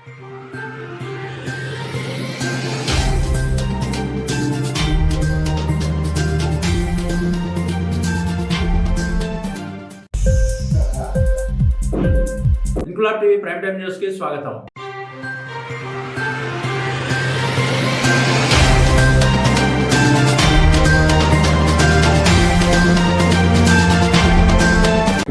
Inquilab TV prime time news కి స్వాగతం.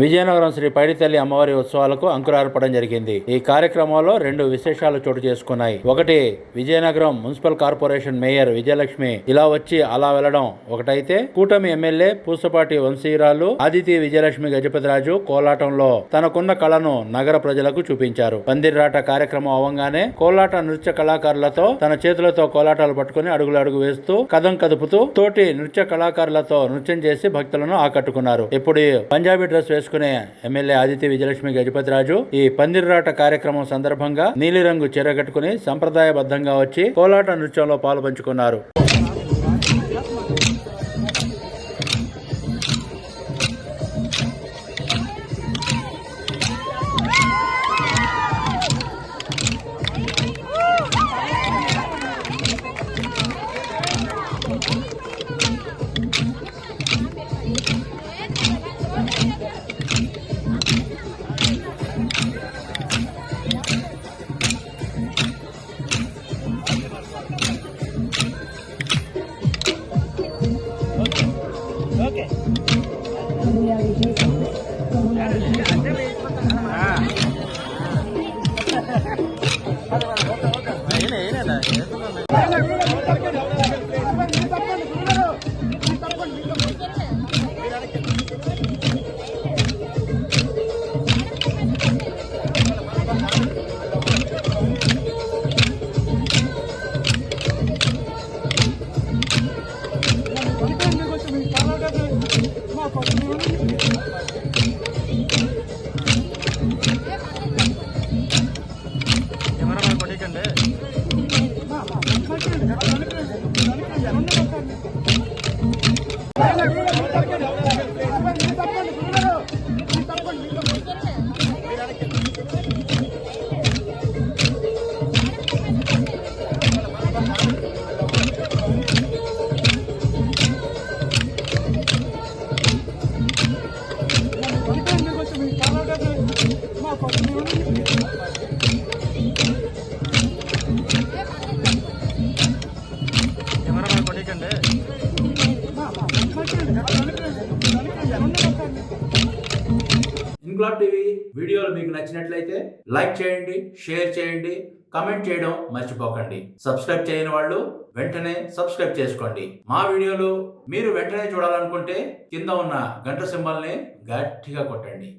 విజయనగరం శ్రీ పైడితల్లి అమ్మవారి ఉత్సవాలకు అంకురార్పడం జరిగింది. ఈ కార్యక్రమంలో 2 విశేషాలు చోటు చేసుకున్నాయి. ఒకటి, Vizianagaram municipal corporation mayor Vijayalakshmi ఇలా వచ్చి అలా వెళ్లడం ఒకటైతే, కూటమి ఎమ్మెల్యే పూసపాటి వంశీరాలు ఆదితి విజయలక్ష్మి గజపతిరాజు కోలాటంలో తనకున్న కళను నగర ప్రజలకు చూపించారు. పందిర్రాట కార్యక్రమం అవ్వగానే కోలాట నృత్య కళాకారులతో తన చేతులతో కోలాటాలు పట్టుకుని అడుగులు అడుగు వేస్తూ కదం కదుపుతూ తోటి నృత్య కళాకారులతో నృత్యం చేసి భక్తులను ఆకట్టుకున్నారు. ఇప్పుడు పంజాబీ డ్రెస్ వేసుకునే ఎమ్మెల్యే ఆదిత్య విజయలక్ష్మి గజపతిరాజు ఈ పందిర్రాట కార్యక్రమం సందర్భంగా నీలిరంగు చీర కట్టుకుని సంప్రదాయబద్ధంగా వచ్చి కోలాట నృత్యంలో పాలుపంచుకున్నారు. ఇంక్లాబ్ టీవీ వీడియోలు మీకు నచ్చినట్లయితే లైక్ చేయండి, షేర్ చేయండి, కామెంట్ చేయడం మర్చిపోకండి. సబ్స్క్రైబ్ చేయని వాళ్ళు వెంటనే సబ్స్క్రైబ్ చేసుకోండి. మా వీడియోలు మీరు వెంటనే చూడాలనుకుంటే కింద ఉన్న గంట సింబల్ని గట్టిగా కొట్టండి.